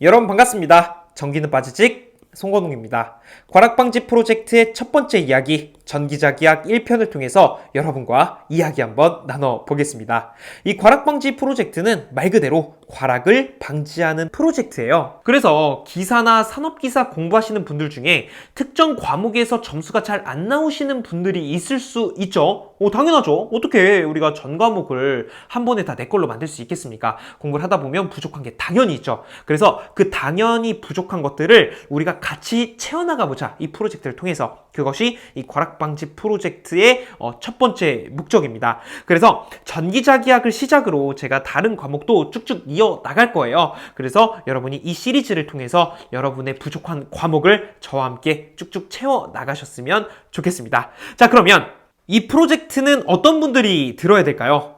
여러분 반갑습니다. 전기는 빠지직 송건웅입니다. 과락방지 프로젝트의 첫 번째 이야기, 전기자기약 1편을 통해서 여러분과 이야기 한번 나눠보겠습니다. 이 과락방지 프로젝트는 말 그대로 과락을 방지하는 프로젝트예요. 그래서 기사나 산업기사 공부하시는 분들 중에 특정 과목에서 점수가 잘 안 나오시는 분들이 있을 수 있죠. 당연하죠. 어떻게 우리가 전 과목을 한 번에 다 내 걸로 만들 수 있겠습니까? 공부를 하다 보면 부족한 게 당연히 있죠. 그래서 그 당연히 부족한 것들을 우리가 같이 채워나가 보자. 이 프로젝트를 통해서. 그것이 이 과락방지 프로젝트의 첫 번째 목적입니다. 그래서 전기자기약을 시작으로 제가 다른 과목도 쭉쭉 이어 나갈 거예요. 그래서 여러분이 이 시리즈를 통해서 여러분의 부족한 과목을 저와 함께 쭉쭉 채워 나가셨으면 좋겠습니다. 자, 그러면 이 프로젝트는 어떤 분들이 들어야 될까요?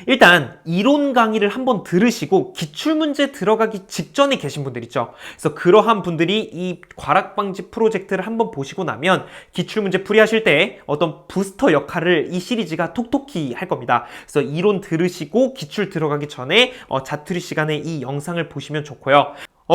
일단 이론 강의를 한번 들으시고 기출문제 들어가기 직전에 계신 분들 있죠. 그래서 그러한 분들이 이 과락방지 프로젝트를 한번 보시고 나면 기출문제 풀이하실 때 어떤 부스터 역할을 이 시리즈가 톡톡히 할 겁니다. 그래서 이론 들으시고 기출 들어가기 전에 자투리 시간에 이 영상을 보시면 좋고요.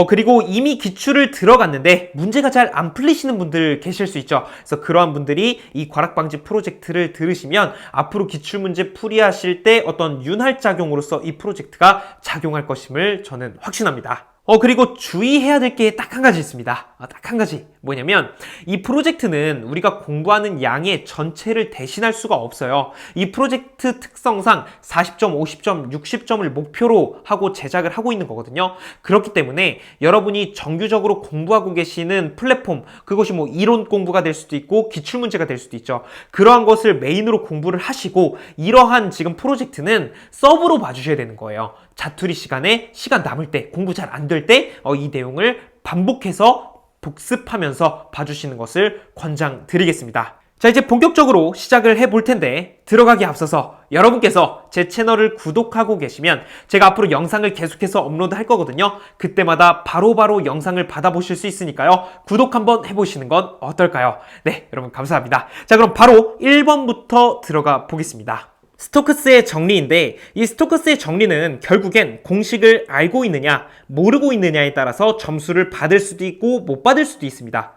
그리고 이미 기출을 들어갔는데 문제가 잘 안 풀리시는 분들 계실 수 있죠. 그래서 그러한 분들이 이 과락방지 프로젝트를 들으시면 앞으로 기출문제 풀이하실 때 어떤 윤활작용으로서 이 프로젝트가 작용할 것임을 저는 확신합니다. 그리고 주의해야 될 게 딱 한 가지 있습니다. 딱 한 가지. 뭐냐면 이 프로젝트는 우리가 공부하는 양의 전체를 대신할 수가 없어요. 이 프로젝트 특성상 40점, 50점, 60점을 목표로 하고 제작을 하고 있는 거거든요. 그렇기 때문에 여러분이 정규적으로 공부하고 계시는 플랫폼, 그것이 뭐 이론 공부가 될 수도 있고 기출문제가 될 수도 있죠. 그러한 것을 메인으로 공부를 하시고 이러한 지금 프로젝트는 서브로 봐주셔야 되는 거예요. 자투리 시간에 시간 남을 때, 공부 잘 안 될 때 이 내용을 반복해서 복습하면서 봐주시는 것을 권장드리겠습니다. 자, 이제 본격적으로 시작을 해볼 텐데 들어가기 앞서서 여러분께서 제 채널을 구독하고 계시면 제가 앞으로 영상을 계속해서 업로드 할 거거든요. 그때마다 바로바로 영상을 받아보실 수 있으니까요. 구독 한번 해보시는 건 어떨까요? 네, 여러분 감사합니다. 자, 그럼 바로 1번부터 들어가 보겠습니다. 스토크스의 정리인데 이 스토크스의 정리는 결국엔 공식을 알고 있느냐 모르고 있느냐에 따라서 점수를 받을 수도 있고 못 받을 수도 있습니다.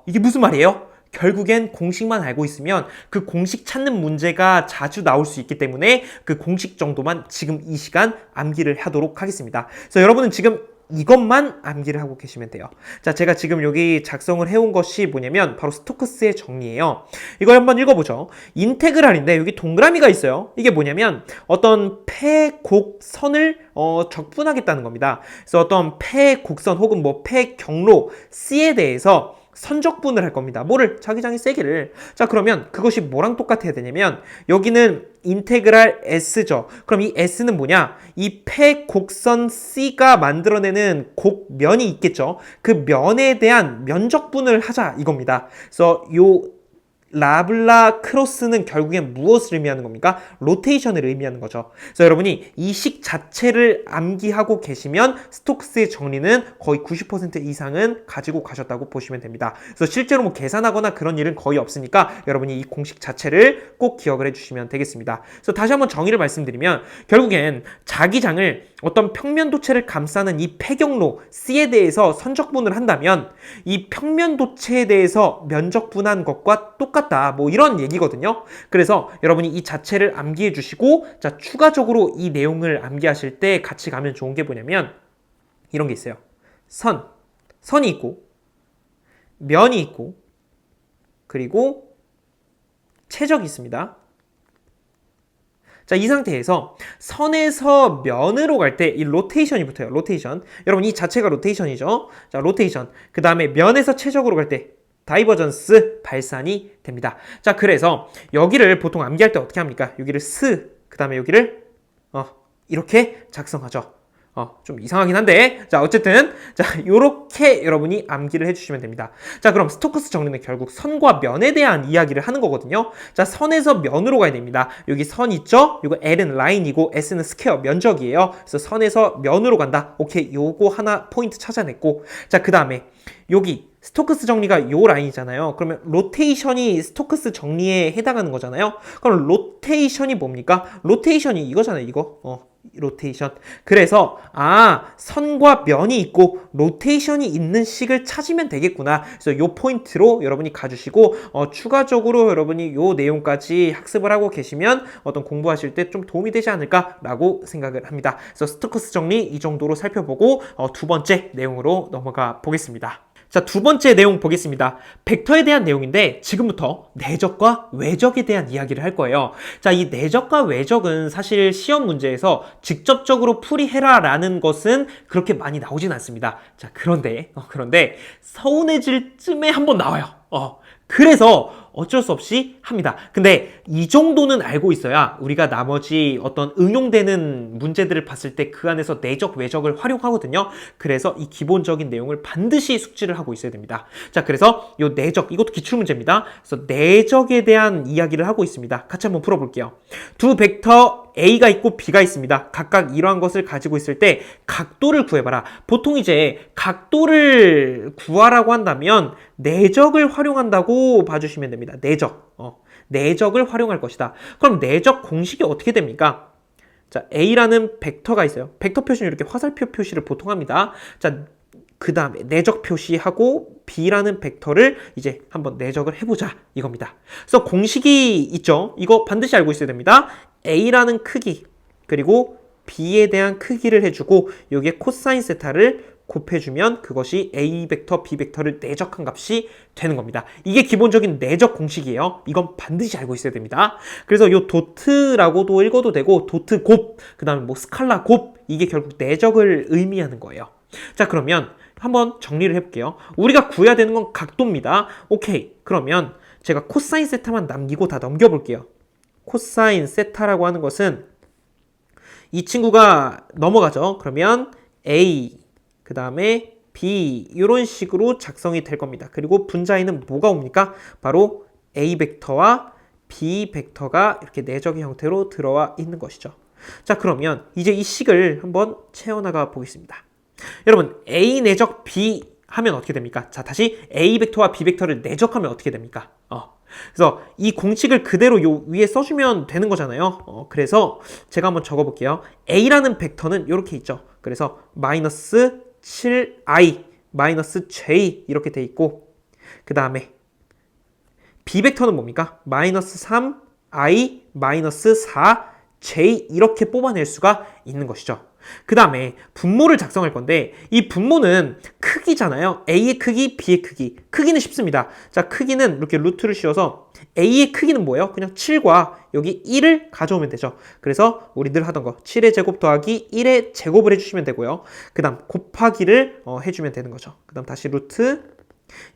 이게 무슨 말이에요? 결국엔 공식만 알고 있으면 그 공식 찾는 문제가 자주 나올 수 있기 때문에 그 공식 정도만 지금 이 시간 암기를 하도록 하겠습니다. 그래서 여러분은 지금 이것만 암기를 하고 계시면 돼요. 자, 제가 지금 여기 작성을 해온 것이 뭐냐면 바로 스토크스의 정리예요. 이걸 한번 읽어보죠. 인테그랄인데 여기 동그라미가 있어요. 이게 뭐냐면 어떤 패곡선을 적분하겠다는 겁니다. 그래서 어떤 패곡선 혹은 뭐 패경로 C에 대해서 선적분을 할 겁니다. 뭐를? 자기장의 세기를. 자, 그러면 그것이 뭐랑 똑같아야 되냐면 여기는 인테그랄 S죠. 그럼 이 S는 뭐냐? 이 패곡선 C가 만들어내는 곡면이 있겠죠. 그 면에 대한 면적분을 하자 이겁니다. 그래서 요 라블라 크로스는 결국엔 무엇을 의미하는 겁니까? 로테이션을 의미하는 거죠. 그래서 여러분이 이 식 자체를 암기하고 계시면 스토크스의 정리는 거의 90% 이상은 가지고 가셨다고 보시면 됩니다. 그래서 실제로 뭐 계산하거나 그런 일은 거의 없으니까 여러분이 이 공식 자체를 꼭 기억을 해주시면 되겠습니다. 그래서 다시 한번 정의를 말씀드리면 결국엔 자기장을 어떤 평면도체를 감싸는 이 패경로 C에 대해서 선적분을 한다면 이 평면도체에 대해서 면적분한 것과 똑같다. 뭐 이런 얘기거든요. 그래서 여러분이 이 자체를 암기해 주시고 자, 추가적으로 이 내용을 암기하실 때 같이 가면 좋은 게 뭐냐면 이런 게 있어요. 선이 있고 면이 있고 그리고 최적이 있습니다. 자, 이 상태에서 선에서 면으로 갈 때 이 로테이션이 붙어요. 로테이션. 여러분 이 자체가 로테이션이죠. 자, 로테이션. 그 다음에 면에서 최적으로 갈 때 다이버전스 발산이 됩니다. 자, 그래서 여기를 보통 암기할 때 어떻게 합니까? 여기를 그 다음에 여기를 이렇게 작성하죠. 좀 이상하긴 한데 자, 어쨌든 자, 요렇게 여러분이 암기를 해주시면 됩니다. 자, 그럼 스토크스 정리는 결국 선과 면에 대한 이야기를 하는 거거든요. 자, 선에서 면으로 가야 됩니다. 여기 선 있죠? 요거 L은 라인이고 S는 스퀘어 면적이에요. 그래서 선에서 면으로 간다. 오케이, 요거 하나 포인트 찾아냈고 자, 그 다음에 여기 스토크스 정리가 요 라인이잖아요. 그러면 로테이션이 스토크스 정리에 해당하는 거잖아요. 그럼 로테이션이 뭡니까? 로테이션이 이거잖아요. 로테이션. 그래서 선과 면이 있고 로테이션이 있는 식을 찾으면 되겠구나. 그래서 요 포인트로 여러분이 가주시고 추가적으로 여러분이 요 내용까지 학습을 하고 계시면 어떤 공부하실 때 좀 도움이 되지 않을까라고 생각을 합니다. 그래서 스토커스 정리 이 정도로 살펴보고 두 번째 내용으로 넘어가 보겠습니다. 자, 두 번째 내용 보겠습니다. 벡터에 대한 내용인데 지금부터 내적과 외적에 대한 이야기를 할 거예요. 자, 이 내적과 외적은 사실 시험 문제에서 직접적으로 풀이해라 라는 것은 그렇게 많이 나오진 않습니다. 자, 그런데 서운해질 쯤에 한번 나와요. 그래서 어쩔 수 없이 합니다. 근데 이 정도는 알고 있어야 우리가 나머지 어떤 응용되는 문제들을 봤을 때 그 안에서 내적, 외적을 활용하거든요. 그래서 이 기본적인 내용을 반드시 숙지를 하고 있어야 됩니다. 자, 그래서 이 내적, 이것도 기출문제입니다. 그래서 내적에 대한 이야기를 하고 있습니다. 같이 한번 풀어볼게요. 두 벡터 A가 있고 B가 있습니다. 각각 이러한 것을 가지고 있을 때 각도를 구해봐라. 보통 이제 각도를 구하라고 한다면 내적을 활용한다고 봐주시면 됩니다. 내적. 내적을 활용할 것이다. 그럼 내적 공식이 어떻게 됩니까? 자, A라는 벡터가 있어요. 벡터 표시는 이렇게 화살표 표시를 보통 합니다. 자, 그 다음에 내적 표시하고 B라는 벡터를 이제 한번 내적을 해보자 이겁니다. 그래서 공식이 있죠. 이거 반드시 알고 있어야 됩니다. A라는 크기 그리고 B에 대한 크기를 해주고 여기에 코사인 세타를 곱해주면 그것이 A 벡터, B 벡터를 내적한 값이 되는 겁니다. 이게 기본적인 내적 공식이에요. 이건 반드시 알고 있어야 됩니다. 그래서 이 도트라고도 읽어도 되고 도트 곱, 그 다음에 뭐 스칼라 곱, 이게 결국 내적을 의미하는 거예요. 자, 그러면 한번 정리를 해볼게요. 우리가 구해야 되는 건 각도입니다. 오케이. 그러면 제가 코사인 세타만 남기고 다 넘겨볼게요. 코사인 세타라고 하는 것은 이 친구가 넘어가죠. 그러면 A, 그 다음에 B 이런 식으로 작성이 될 겁니다. 그리고 분자에는 뭐가 옵니까? 바로 A 벡터와 B 벡터가 이렇게 내적의 형태로 들어와 있는 것이죠. 자, 그러면 이제 이 식을 한번 채워나가 보겠습니다. 여러분, A 내적 B 하면 어떻게 됩니까? 자, 다시 A 벡터와 B 벡터를 내적하면 어떻게 됩니까? 그래서 이 공식을 그대로 요 위에 써주면 되는 거잖아요. 그래서 제가 한번 적어볼게요. A라는 벡터는 이렇게 있죠. 그래서 마이너스 7i 마이너스 j 이렇게 돼 있고 그 다음에 B 벡터는 뭡니까? 마이너스 3i 마이너스 4j 이렇게 뽑아낼 수가 있는 것이죠. 그 다음에 분모를 작성할 건데 이 분모는 크기잖아요. A의 크기, B의 크기. 크기는 쉽습니다. 자, 크기는 이렇게 루트를 씌워서 A의 크기는 뭐예요? 그냥 7과 여기 1을 가져오면 되죠. 그래서 우리 늘 하던 거 7의 제곱 더하기 1의 제곱을 해주시면 되고요. 그 다음 곱하기를 해주면 되는 거죠. 그 다음 다시 루트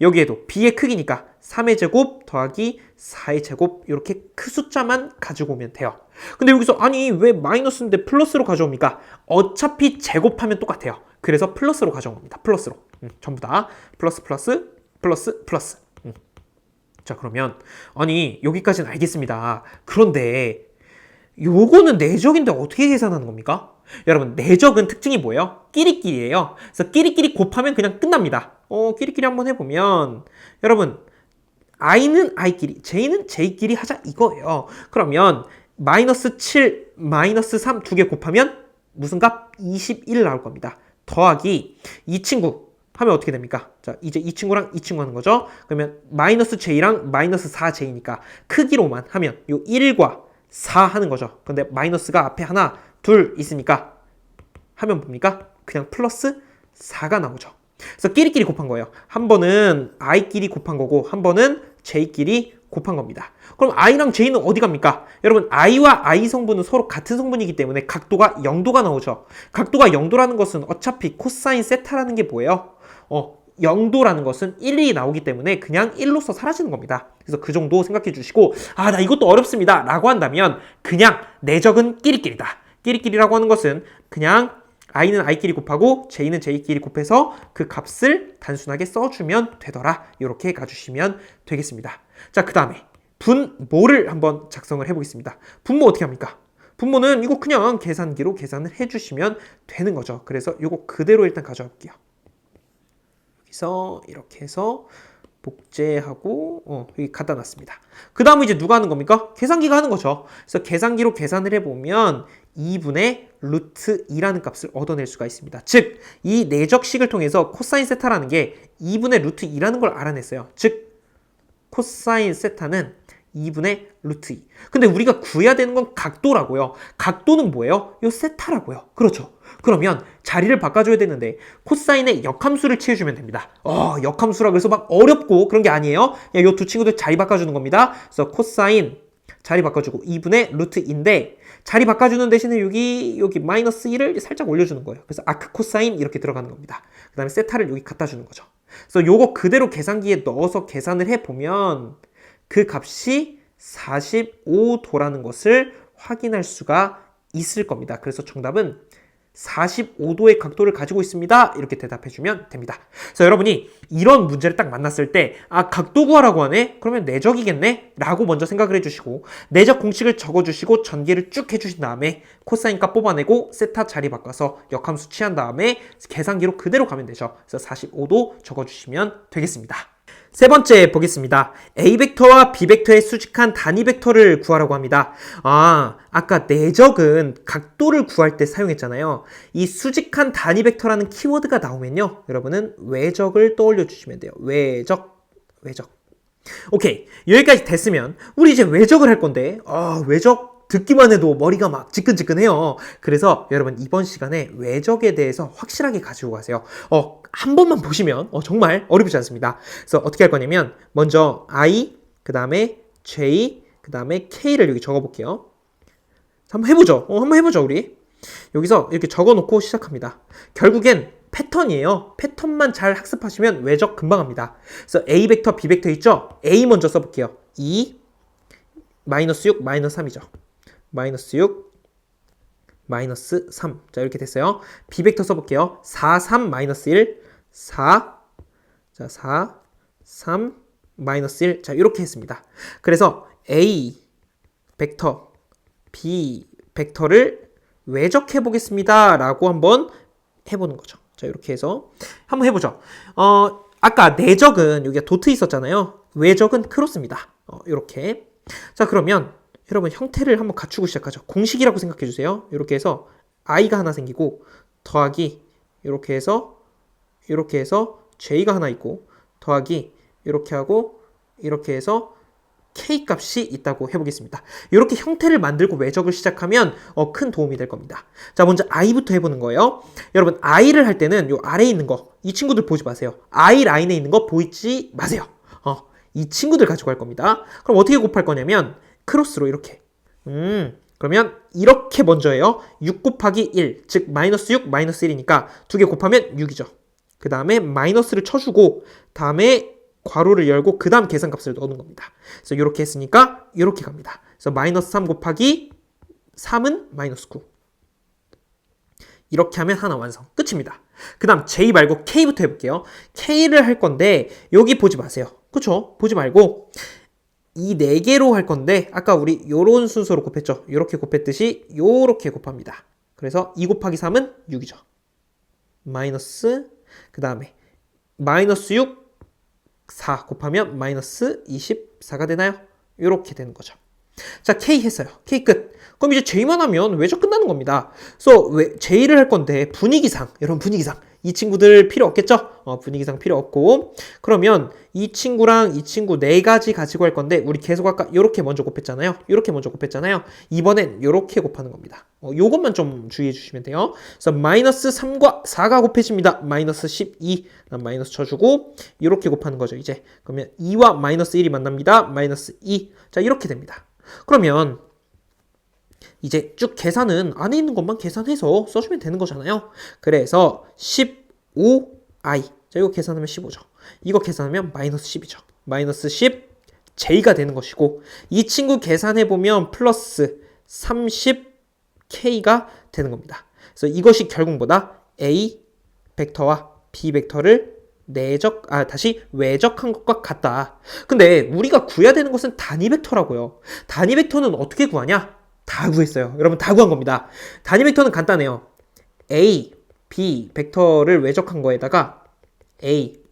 여기에도 B의 크기니까 3의 제곱 더하기 4의 제곱 이렇게 큰 숫자만 가지고 오면 돼요. 근데 여기서 아니 왜 마이너스인데 플러스로 가져옵니까? 어차피 제곱하면 똑같아요. 그래서 플러스로 가져온 겁니다. 플러스로. 전부 다 플러스 플러스 플러스 플러스. 자, 그러면 아니 여기까지는 알겠습니다. 그런데 요거는 내적인데 어떻게 계산하는 겁니까? 여러분, 내적은 특징이 뭐예요? 끼리끼리예요. 그래서 끼리끼리 곱하면 그냥 끝납니다. 끼리끼리 한번 해보면 여러분, i는 i끼리, j는 j끼리 하자 이거예요. 그러면 마이너스 7, 마이너스 3 두 개 곱하면 무슨 값? 21 나올 겁니다. 더하기 이 친구 하면 어떻게 됩니까? 자, 이제 이 친구랑 이 친구 하는 거죠. 그러면 마이너스 j랑 마이너스 4j니까 크기로만 하면 요 1과 4 하는 거죠. 근데 마이너스가 앞에 하나, 둘 있으니까 하면 뭡니까? 그냥 플러스 4가 나오죠. 그래서 끼리끼리 곱한 거예요. 한 번은 i끼리 곱한 거고 한 번은 j끼리 곱한 겁니다. 그럼 i랑 j는 어디 갑니까? 여러분, i와 i 성분은 서로 같은 성분이기 때문에 각도가 0도가 나오죠. 각도가 0도라는 것은 어차피 코사인 세타라는 게 뭐예요? 0도라는 것은 1이 나오기 때문에 그냥 1로서 사라지는 겁니다. 그래서 그 정도 생각해 주시고 나 이것도 어렵습니다 라고 한다면 그냥 내적은 끼리끼리다. 끼리끼리라고 하는 것은 그냥 i는 i끼리 곱하고 j는 j끼리 곱해서 그 값을 단순하게 써주면 되더라. 이렇게 가주시면 되겠습니다. 자, 그 다음에 분모를 한번 작성을 해보겠습니다. 분모 어떻게 합니까? 분모는 이거 그냥 계산기로 계산을 해주시면 되는 거죠. 그래서 이거 그대로 일단 가져와 볼게요. 여기서 이렇게 해서 복제하고 여기 갖다 놨습니다. 그 다음에 이제 누가 하는 겁니까? 계산기가 하는 거죠. 그래서 계산기로 계산을 해보면 2분의 루트 2라는 값을 얻어낼 수가 있습니다. 즉, 이 내적식을 통해서 코사인 세타라는 게 2분의 루트 2라는 걸 알아냈어요. 즉, 코사인 세타는 2분의 루트 2. 근데 우리가 구해야 되는 건 각도라고요. 각도는 뭐예요? 요 세타라고요. 그렇죠. 그러면 자리를 바꿔줘야 되는데 코사인의 역함수를 취해주면 됩니다. 역함수라 그래서 막 어렵고 그런 게 아니에요. 그냥 요 두 친구들 자리 바꿔주는 겁니다. 그래서 코사인 자리 바꿔주고 2분의 루트 2인데 자리 바꿔주는 대신에 여기 마이너스 1을 살짝 올려주는 거예요. 그래서 아크 코사인 이렇게 들어가는 겁니다. 그 다음에 세타를 여기 갖다 주는 거죠. 그래서 요거 그대로 계산기에 넣어서 계산을 해보면 그 값이 45도라는 것을 확인할 수가 있을 겁니다. 그래서 정답은 45도의 각도를 가지고 있습니다. 이렇게 대답해주면 됩니다. 그래서 여러분이 이런 문제를 딱 만났을 때 각도 구하라고 하네? 그러면 내적이겠네? 라고 먼저 생각을 해주시고 내적 공식을 적어주시고 전개를 쭉 해주신 다음에 코사인 값 뽑아내고 세타 자리 바꿔서 역함수 취한 다음에 계산기로 그대로 가면 되죠. 그래서 45도 적어주시면 되겠습니다. 세 번째 보겠습니다. A벡터와 B벡터의 수직한 단위 벡터를 구하라고 합니다. 아까 내적은 각도를 구할 때 사용했잖아요. 이 수직한 단위 벡터라는 키워드가 나오면요. 여러분은 외적을 떠올려 주시면 돼요. 외적. 오케이. 여기까지 됐으면 우리 이제 외적을 할 건데 외적 듣기만 해도 머리가 막 지끈지끈해요. 그래서 여러분 이번 시간에 외적에 대해서 확실하게 가지고 가세요. 한 번만 보시면 정말 어렵지 않습니다. 그래서 어떻게 할 거냐면 먼저 I, 그 다음에 J, 그 다음에 K를 여기 적어볼게요. 한번 해보죠. 한번 해보죠 우리. 여기서 이렇게 적어놓고 시작합니다. 결국엔 패턴이에요. 패턴만 잘 학습하시면 외적 금방 합니다. 그래서 A 벡터, B 벡터 있죠? A 먼저 써볼게요. 2, 마이너스 6, 마이너스 3이죠. 마이너스 6, 마이너스 3. 자, 이렇게 됐어요. B벡터 써볼게요. 4, 3, 마이너스 1, 4, 자, 4, 3, 마이너스 1. 자, 이렇게 했습니다. 그래서 A 벡터, B 벡터를 외적해 보겠습니다. 라고 한번 해보는 거죠. 자, 이렇게 해서 한번 해보죠. 아까 내적은 여기가 도트 있었잖아요. 외적은 크로스입니다. 이렇게. 자, 그러면 여러분 형태를 한번 갖추고 시작하죠. 공식이라고 생각해 주세요. 이렇게 해서 i가 하나 생기고 더하기 이렇게 해서 j가 하나 있고 더하기 이렇게 하고 이렇게 해서 k 값이 있다고 해보겠습니다. 이렇게 형태를 만들고 외적을 시작하면 큰 도움이 될 겁니다. 자, 먼저 i부터 해보는 거예요. 여러분 i를 할 때는 요 아래에 있는 거 이 친구들 보지 마세요. i 라인에 있는 거 보이지 마세요. 이 친구들 가지고 할 겁니다. 그럼 어떻게 곱할 거냐면 크로스로 이렇게. 그러면 이렇게 먼저 해요. 6 곱하기 1, 즉 마이너스 6, 마이너스 1이니까 두 개 곱하면 6이죠. 그 다음에 마이너스를 쳐주고 다음에 괄호를 열고 그 다음 계산값을 넣는 겁니다. 그래서 이렇게 했으니까 이렇게 갑니다. 그래서 마이너스 3 곱하기 3은 마이너스 9. 이렇게 하면 하나 완성. 끝입니다. 그 다음 J 말고 K부터 해볼게요. K를 할 건데 여기 보지 마세요. 그쵸? 보지 말고 이 4개로 할 건데 아까 우리 요런 순서로 곱했죠. 요렇게 곱했듯이 요렇게 곱합니다. 그래서 2 곱하기 3은 6이죠. 마이너스 그 다음에 마이너스 6 4 곱하면 마이너스 24가 되나요? 요렇게 되는 거죠. 자, K 했어요. K 끝. 그럼 이제 J만 하면 외적 끝나는 겁니다. 그래서 J를 할 건데 분위기상, 여러분 분위기상 이 친구들 필요 없겠죠? 분위기상 필요 없고 그러면 이 친구랑 이 친구 4가지 가지고 할 건데 우리 계속 아까 요렇게 먼저 곱했잖아요. 요렇게 먼저 곱했잖아요. 이번엔 요렇게 곱하는 겁니다. 요것만 좀 주의해 주시면 돼요. 그래서 마이너스 3과 4가 곱해집니다. 마이너스 12 마이너스 쳐주고 요렇게 곱하는 거죠. 이제 그러면 2와 마이너스 1이 만납니다. 마이너스 2. 자, 이렇게 됩니다. 그러면 이제 쭉 계산은 안에 있는 것만 계산해서 써주면 되는 거잖아요. 그래서 15i. 자, 이거 계산하면 15죠. 이거 계산하면 마이너스 10이죠. 마이너스 10 j가 되는 것이고 이 친구 계산해보면 플러스 30k가 되는 겁니다. 그래서 이것이 결국 뭐다? a 벡터와 b 벡터를 다시 외적한 것과 같다. 근데 우리가 구해야 되는 것은 단위 벡터라고요. 단위 벡터는 어떻게 구하냐? 다 구했어요. 여러분 다 구한 겁니다. 단위 벡터는 간단해요. A, B 벡터를 외적한 거에다가 A,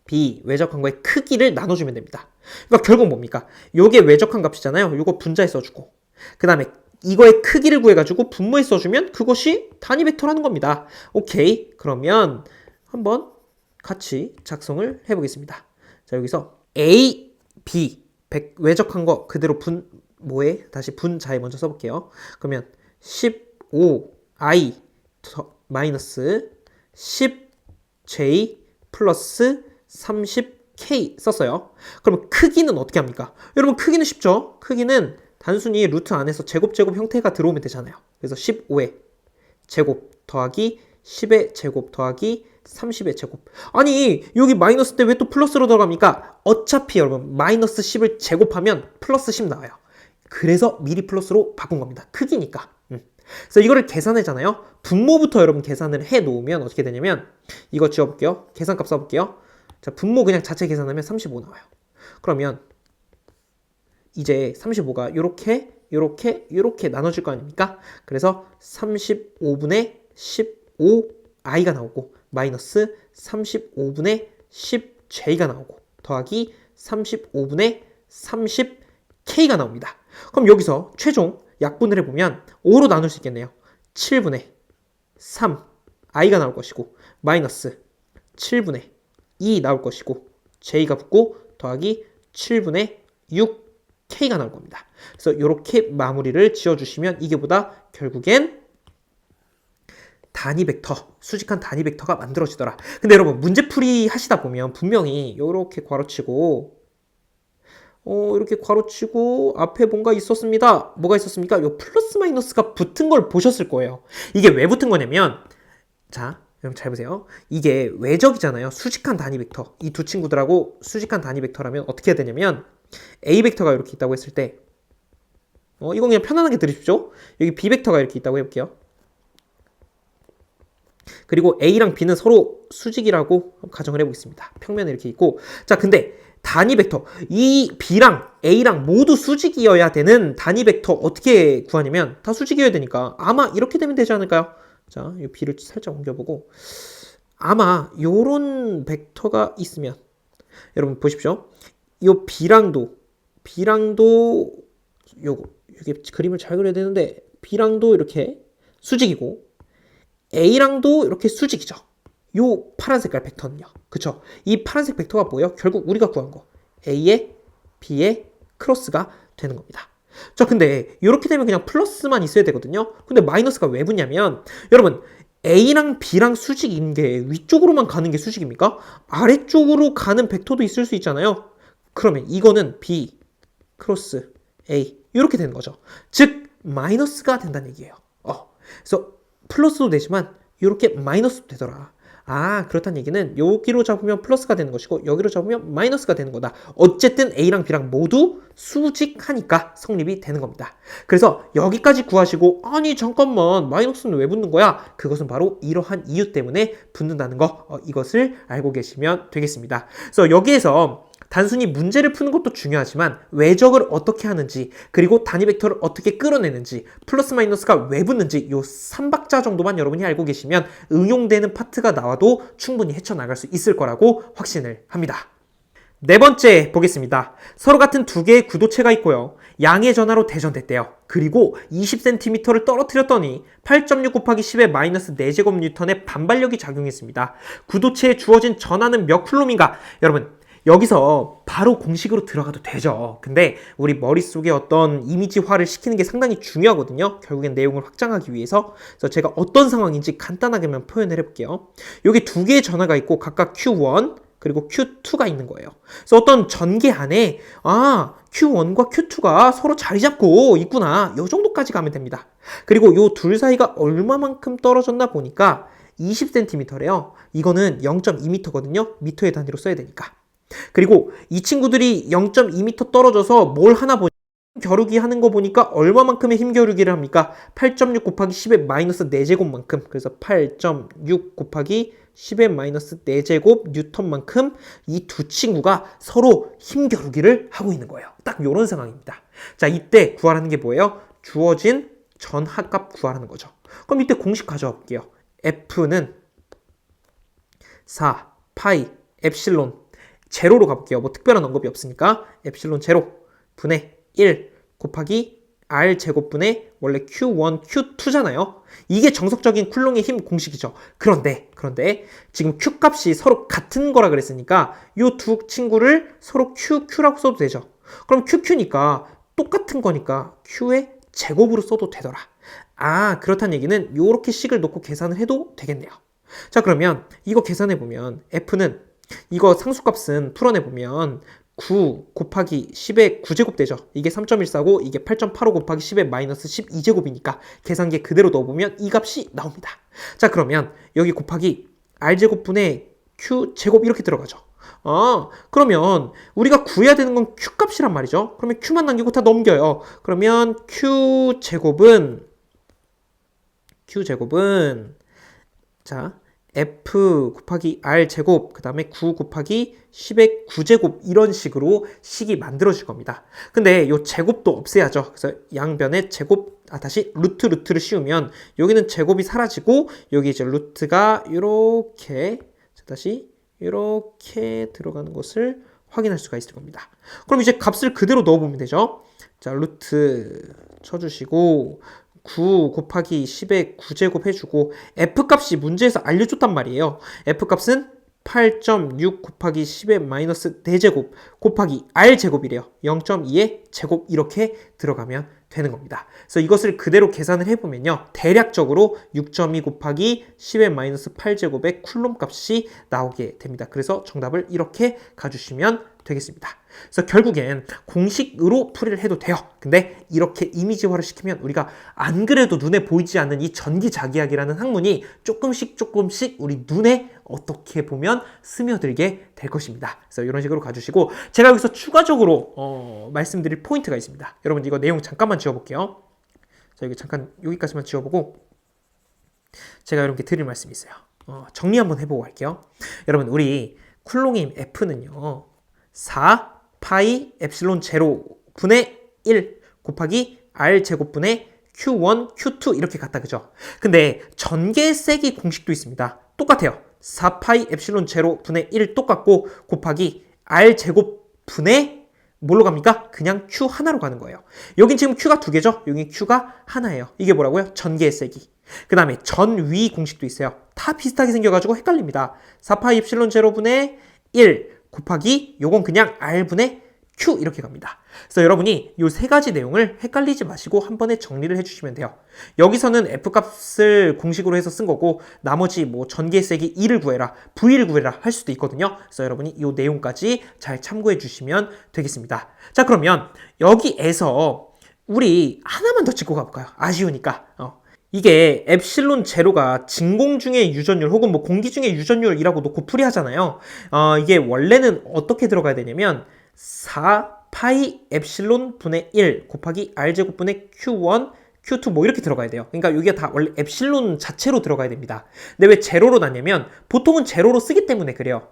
B 외적한 거의 크기를 나눠주면 됩니다. 그러니까 결국 뭡니까? 요게 외적한 값이잖아요. 요거 분자에 써주고 그 다음에 이거의 크기를 구해가지고 분모에 써주면 그것이 단위 벡터라는 겁니다. 오케이. 그러면 한번 같이 작성을 해보겠습니다. 자, 여기서 A, B 외적한 거 그대로 분모에 다시 분자에 먼저 써볼게요. 그러면 15I 마이너스 10J 플러스 30K 썼어요. 그럼 크기는 어떻게 합니까? 여러분 크기는 쉽죠? 크기는 단순히 루트 안에서 제곱 형태가 들어오면 되잖아요. 그래서 15의 제곱 더하기 10의 제곱 더하기 30의 제곱. 아니 여기 마이너스 때 왜 또 플러스로 들어갑니까? 어차피 여러분 마이너스 10을 제곱하면 플러스 10 나와요. 그래서 미리 플러스로 바꾼 겁니다. 크기니까. 그래서 이거를 계산하잖아요. 분모부터 여러분 계산을 해 놓으면 어떻게 되냐면 이거 지워볼게요. 계산값 써볼게요. 자, 분모 그냥 자체 계산하면 35 나와요. 그러면 이제 35가 요렇게 나눠질 거 아닙니까? 그래서 35분의 15i가 나오고 마이너스 35분의 10j가 나오고 더하기 35분의 30k가 나옵니다. 그럼 여기서 최종 약분을 해보면 5로 나눌 수 있겠네요. 7분의 3i가 나올 것이고 마이너스 7분의 2 나올 것이고 j가 붙고 더하기 7분의 6k가 나올 겁니다. 그래서 이렇게 마무리를 지어주시면 이게 보다 결국엔 단위 벡터, 수직한 단위 벡터가 만들어지더라. 근데 여러분 문제풀이 하시다 보면 분명히 이렇게 괄호치고 이렇게 괄호치고 앞에 뭔가 있었습니다. 뭐가 있었습니까? 요 플러스 마이너스가 붙은 걸 보셨을 거예요. 이게 왜 붙은 거냐면 자, 여러분 잘 보세요. 이게 외적이잖아요. 수직한 단위 벡터. 이 두 친구들하고 수직한 단위 벡터라면 어떻게 해야 되냐면 A 벡터가 이렇게 있다고 했을 때 이건 그냥 편안하게 들으십시오. 여기 B 벡터가 이렇게 있다고 해볼게요. 그리고 A랑 B는 서로 수직이라고 가정을 해보겠습니다. 평면에 이렇게 있고 자, 근데 단위 벡터 이 B랑 A랑 모두 수직이어야 되는 단위 벡터 어떻게 구하냐면 다 수직이어야 되니까 아마 이렇게 되면 되지 않을까요? 자, 이 B를 살짝 옮겨보고 아마 요런 벡터가 있으면 여러분 보십시오. 요 B랑도 요거 이게 그림을 잘 그려야 되는데 B랑도 이렇게 수직이고 A랑도 이렇게 수직이죠. 요 파란 색깔 벡터는요. 그쵸? 이 파란색 벡터가 뭐예요? 결국 우리가 구한 거. A에 B에 크로스가 되는 겁니다. 자, 근데 이렇게 되면 그냥 플러스만 있어야 되거든요. 근데 마이너스가 왜 붙냐면 여러분 A랑 B랑 수직인 게 위쪽으로만 가는 게 수직입니까? 아래쪽으로 가는 벡터도 있을 수 있잖아요. 그러면 이거는 B 크로스 A 이렇게 되는 거죠. 즉 마이너스가 된다는 얘기예요. 그래서 플러스도 되지만 이렇게 마이너스도 되더라. 아, 그렇다는 얘기는 여기로 잡으면 플러스가 되는 것이고 여기로 잡으면 마이너스가 되는 거다. 어쨌든 A랑 B랑 모두 수직하니까 성립이 되는 겁니다. 그래서 여기까지 구하시고 아니 잠깐만 마이너스는 왜 붙는 거야? 그것은 바로 이러한 이유 때문에 붙는다는 거 이것을 알고 계시면 되겠습니다. 그래서 여기에서 단순히 문제를 푸는 것도 중요하지만 외적을 어떻게 하는지 그리고 단위 벡터를 어떻게 끌어내는지 플러스 마이너스가 왜 붙는지 요 3박자 정도만 여러분이 알고 계시면 응용되는 파트가 나와도 충분히 헤쳐나갈 수 있을 거라고 확신을 합니다. 네 번째 보겠습니다. 서로 같은 두 개의 구도체가 있고요. 양의 전하로 대전됐대요. 그리고 20cm를 떨어뜨렸더니 8.6 곱하기 10의 마이너스 4제곱 뉴턴의 반발력이 작용했습니다. 구도체에 주어진 전하는 몇 쿨롬인가? 여러분 여기서 바로 공식으로 들어가도 되죠. 근데 우리 머릿속에 어떤 이미지화를 시키는 게 상당히 중요하거든요. 결국엔 내용을 확장하기 위해서. 그래서 제가 어떤 상황인지 간단하게만 표현을 해볼게요. 여기 두 개의 전하가 있고 각각 Q1 그리고 Q2가 있는 거예요. 그래서 어떤 전개 안에 Q1과 Q2가 서로 자리 잡고 있구나. 이 정도까지 가면 됩니다. 그리고 이 둘 사이가 얼마만큼 떨어졌나 보니까 20cm래요. 이거는 0.2m거든요. 미터의 단위로 써야 되니까. 그리고 이 친구들이 0.2m 떨어져서 뭘 하나 보니 겨루기 하는 거 보니까 얼마만큼의 힘 겨루기를 합니까? 8.6 곱하기 10의 마이너스 4제곱만큼. 그래서 8.6 곱하기 10의 마이너스 4제곱 뉴턴만큼 이 두 친구가 서로 힘 겨루기를 하고 있는 거예요. 딱 이런 상황입니다. 자, 이때 구하라는 게 뭐예요? 주어진 전하값 구하라는 거죠. 그럼 이때 공식 가져와 볼게요. F는 4 파이 엡실론 제로로 가볼게요. 뭐 특별한 언급이 없으니까 엡실론 제로 분의 1 곱하기 R 제곱분의 원래 Q1, Q2잖아요. 이게 정석적인 쿨롱의 힘 공식이죠. 그런데 지금 Q 값이 서로 같은 거라 그랬으니까 이 두 친구를 서로 QQ라고 써도 되죠. 그럼 QQ니까 똑같은 거니까 Q의 제곱으로 써도 되더라. 아, 그렇다는 얘기는 이렇게 식을 놓고 계산을 해도 되겠네요. 자, 그러면 이거 계산해보면 F는 이거 상수값은 풀어내보면 9 곱하기 10의 9제곱 되죠. 이게 3.14고 이게 8.85 곱하기 10의 마이너스 12제곱이니까 계산기에 그대로 넣어보면 이 값이 나옵니다. 자, 그러면 여기 곱하기 R제곱분의 Q제곱 이렇게 들어가죠. 그러면 우리가 구해야 되는 건 Q값이란 말이죠. 그러면 Q만 남기고 다 넘겨요. 그러면 Q제곱은 자, F 곱하기 R 제곱, 그 다음에 9 곱하기 10의 9제곱 이런 식으로 식이 만들어질 겁니다. 근데 이 제곱도 없애야죠. 그래서 양변에 제곱, 다시 루트를 씌우면 여기는 제곱이 사라지고 여기 이제 루트가 이렇게 다시 이렇게 들어가는 것을 확인할 수가 있을 겁니다. 그럼 이제 값을 그대로 넣어보면 되죠. 자, 루트 쳐주시고 9 곱하기 10의 9제곱 해주고 F값이 문제에서 알려줬단 말이에요. F값은 8.6 곱하기 10의 마이너스 4제곱 곱하기 R제곱이래요. 0.2의 제곱 이렇게 들어가면 되는 겁니다. 그래서 이것을 그대로 계산을 해보면요. 대략적으로 6.2 곱하기 10의 마이너스 8제곱의 쿨롬 값이 나오게 됩니다. 그래서 정답을 이렇게 가주시면 되겠습니다. 그래서 결국엔 공식으로 풀이를 해도 돼요. 근데 이렇게 이미지화를 시키면 우리가 안 그래도 눈에 보이지 않는 이 전기자기학이라는 학문이 조금씩 우리 눈에 어떻게 보면 스며들게 될 것입니다. 그래서 이런 식으로 가주시고 제가 여기서 추가적으로 말씀드릴 포인트가 있습니다. 여러분 이거 내용 잠깐만 지워볼게요. 자, 여기 잠깐 여기까지만 지워보고 제가 여러분께 드릴 말씀이 있어요. 정리 한번 해보고 갈게요. 여러분 우리 쿨롱의 힘 F는요 4 파이 엡실론 제로 분의 1 곱하기 R 제곱분의 Q1, Q2 이렇게 같다, 그죠? 근데 전개세기 공식도 있습니다. 똑같아요. 4 파이 엡실론 제로 분의 1 똑같고 곱하기 R 제곱분의 뭘로 갑니까? 그냥 Q 하나로 가는 거예요. 여긴 지금 Q가 두 개죠? 여기 Q가 하나예요. 이게 뭐라고요? 전개세기. 그 다음에 전위 공식도 있어요. 다 비슷하게 생겨가지고 헷갈립니다. 4 파이 엡실론 제로분의 1 곱하기 요건 그냥 R분의 Q 이렇게 갑니다. 그래서 여러분이 이 세 가지 내용을 헷갈리지 마시고 한 번에 정리를 해주시면 돼요. 여기서는 F값을 공식으로 해서 쓴 거고 나머지 뭐 전개세기 2를 구해라, V를 구해라 할 수도 있거든요. 그래서 여러분이 이 내용까지 잘 참고해 주시면 되겠습니다. 자, 그러면 여기에서 우리 하나만 더 짚고 가볼까요? 아쉬우니까. 이게 엡실론 제로가 진공 중의 유전율 혹은 뭐 공기 중의 유전율이라고 놓고 풀이하잖아요. 이게 원래는 어떻게 들어가야 되냐면 4 파이 엡실론 분의 1 곱하기 R제곱분의 Q1, Q2 뭐 이렇게 들어가야 돼요. 그러니까 여기가 다 원래 엡실론 자체로 들어가야 됩니다. 근데 왜 제로로 났냐면 보통은 제로로 쓰기 때문에 그래요.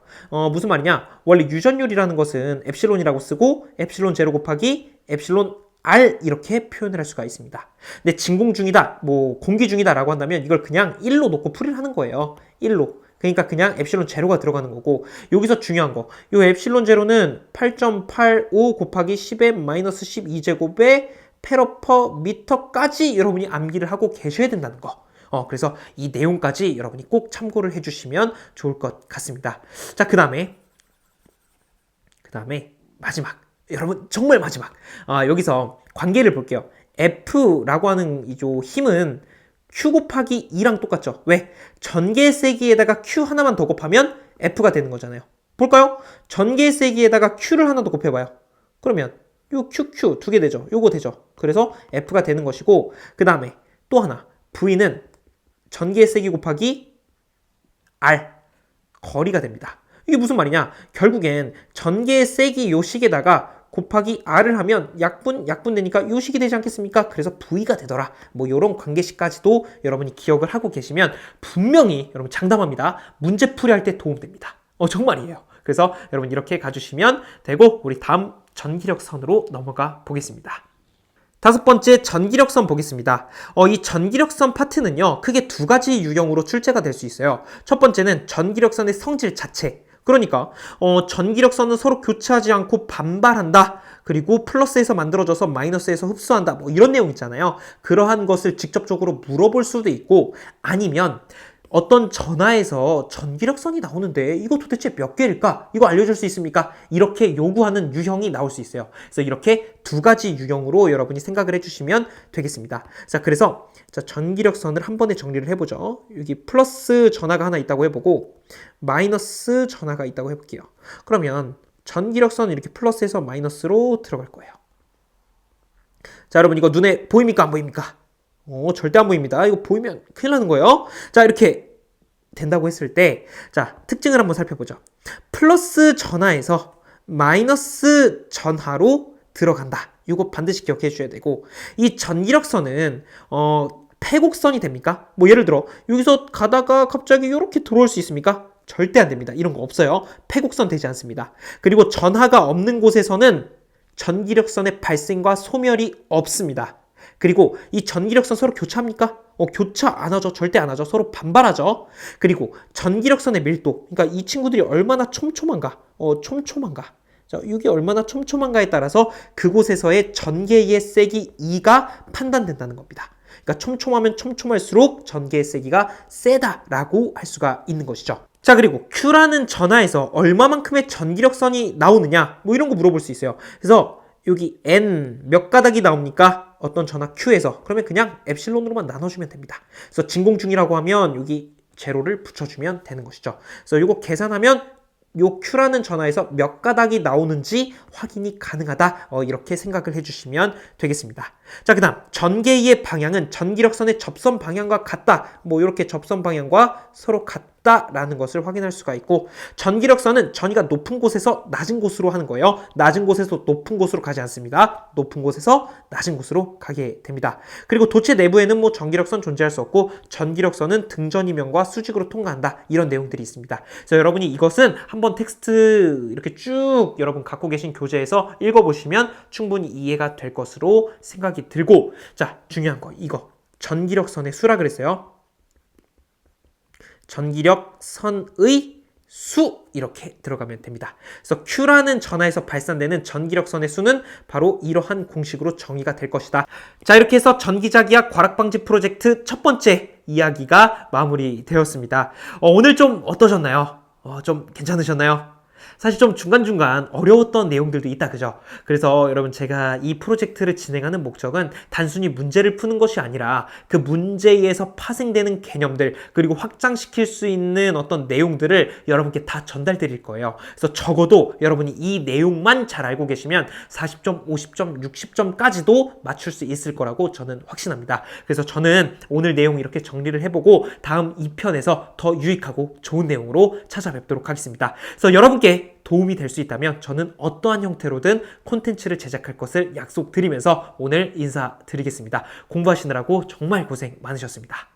무슨 말이냐? 원래 유전율이라는 것은 엡실론이라고 쓰고 엡실론 제로 곱하기 엡실론 R 이렇게 표현을 할 수가 있습니다. 근데 진공 중이다, 뭐 공기 중이다 라고 한다면 이걸 그냥 1로 놓고 풀이를 하는 거예요. 1로. 그러니까 그냥 엡실론 제로가 들어가는 거고 여기서 중요한 거. 이 엡실론 제로는 8.85 곱하기 10의 마이너스 12제곱의 페러퍼 미터까지 여러분이 암기를 하고 계셔야 된다는 거. 그래서 이 내용까지 여러분이 꼭 참고를 해주시면 좋을 것 같습니다. 자, 그 다음에 마지막. 여러분 정말 마지막. 여기서 관계를 볼게요. F라고 하는 이 힘은 Q 곱하기 2랑 똑같죠. 왜? 전개세기에다가 Q 하나만 더 곱하면 F가 되는 거잖아요. 볼까요? 전개세기에다가 Q를 하나 더 곱해봐요. 그러면 요 QQ 두 개 되죠. 요거 되죠. 그래서 F가 되는 것이고 그 다음에 또 하나 V는 전개세기 곱하기 R 거리가 됩니다. 이게 무슨 말이냐? 결국엔 전개세기 요 식에다가 곱하기 R을 하면 약분 되니까 요 식이 되지 않겠습니까? 그래서 V가 되더라. 뭐 요런 관계식까지도 여러분이 기억을 하고 계시면 분명히 여러분 장담합니다. 문제 풀이할 때 도움됩니다. 정말이에요. 그래서 여러분 이렇게 가주시면 되고 우리 다음 전기력선으로 넘어가 보겠습니다. 다섯 번째 전기력선 보겠습니다. 이 전기력선 파트는요. 크게 두 가지 유형으로 출제가 될 수 있어요. 첫 번째는 전기력선의 성질 자체. 그러니까 전기력선은 서로 교차하지 않고 반발한다. 그리고 플러스에서 만들어져서 마이너스에서 흡수한다. 뭐 이런 내용 있잖아요. 그러한 것을 직접적으로 물어볼 수도 있고 아니면 어떤 전화에서 전기력선이 나오는데 이거 도대체 몇 개일까? 이거 알려줄 수 있습니까? 이렇게 요구하는 유형이 나올 수 있어요. 그래서 이렇게 두 가지 유형으로 여러분이 생각을 해주시면 되겠습니다. 자, 그래서 전기력선을 한 번에 정리를 해보죠. 여기 플러스 전하가 하나 있다고 해보고 마이너스 전하가 있다고 해볼게요. 그러면 전기력선은 이렇게 플러스에서 마이너스로 들어갈 거예요. 자, 여러분 이거 눈에 보입니까? 안 보입니까? 절대 안 보입니다. 이거 보이면 큰일 나는 거예요. 자, 이렇게 된다고 했을 때, 자, 특징을 한번 살펴보죠. 플러스 전하에서 마이너스 전하로 들어간다. 이거 반드시 기억해 주셔야 되고, 이 전기력선은, 패곡선이 됩니까? 뭐 예를 들어, 여기서 가다가 갑자기 이렇게 들어올 수 있습니까? 절대 안 됩니다. 이런 거 없어요. 패곡선 되지 않습니다. 그리고 전하가 없는 곳에서는 전기력선의 발생과 소멸이 없습니다. 그리고 이 전기력선 서로 교차합니까? 교차 안 하죠. 절대 안 하죠. 서로 반발하죠. 그리고 전기력선의 밀도, 그러니까 이 친구들이 얼마나 촘촘한가? 자, 이게 얼마나 촘촘한가에 따라서 그곳에서의 전개의 세기 E가 판단된다는 겁니다. 그러니까 촘촘하면 촘촘할수록 전개의 세기가 세다라고 할 수가 있는 것이죠. 자, 그리고 Q라는 전하에서 얼마만큼의 전기력선이 나오느냐? 뭐 이런 거 물어볼 수 있어요. 그래서 여기 N 몇 가닥이 나옵니까? 어떤 전하 Q에서. 그러면 그냥 엡실론으로만 나눠주면 됩니다. 그래서 진공중이라고 하면 여기 제로를 붙여주면 되는 것이죠. 그래서 이거 계산하면 요 Q라는 전하에서 몇 가닥이 나오는지 확인이 가능하다. 이렇게 생각을 해주시면 되겠습니다. 자, 그 다음 전개의 방향은 전기력선의 접선 방향과 같다. 뭐 이렇게 접선 방향과 서로 같다라는 것을 확인할 수가 있고, 전기력선은 전위가 높은 곳에서 낮은 곳으로 하는 거예요. 낮은 곳에서 높은 곳으로 가지 않습니다. 높은 곳에서 낮은 곳으로 가게 됩니다. 그리고 도체 내부에는 뭐 전기력선 존재할 수 없고, 전기력선은 등전이면과 수직으로 통과한다. 이런 내용들이 있습니다. 그래서 여러분이 이것은 한번 텍스트 이렇게 쭉 여러분 갖고 계신 교재에서 읽어보시면 충분히 이해가 될 것으로 생각이 들고, 자, 중요한 거 이거 전기력선의 수라 그랬어요. 전기력선의 수 이렇게 들어가면 됩니다. 그래서 Q라는 전하에서 발산되는 전기력선의 수는 바로 이러한 공식으로 정의가 될 것이다. 자, 이렇게 해서 전기자기약 과락방지 프로젝트 첫 번째 이야기가 마무리되었습니다. 오늘 좀 어떠셨나요? 좀 괜찮으셨나요? 사실 좀 중간중간 어려웠던 내용들도 있다, 그죠? 그래서 여러분 제가 이 프로젝트를 진행하는 목적은 단순히 문제를 푸는 것이 아니라 그 문제에서 파생되는 개념들, 그리고 확장시킬 수 있는 어떤 내용들을 여러분께 다 전달드릴 거예요. 그래서 적어도 여러분이 이 내용만 잘 알고 계시면 40점, 50점, 60점까지도 맞출 수 있을 거라고 저는 확신합니다. 그래서 저는 오늘 내용 이렇게 정리를 해보고 다음 2편에서 더 유익하고 좋은 내용으로 찾아뵙도록 하겠습니다. 그래서 여러분께 도움이 될 수 있다면 저는 어떠한 형태로든 콘텐츠를 제작할 것을 약속드리면서 오늘 인사드리겠습니다. 공부하시느라고 정말 고생 많으셨습니다.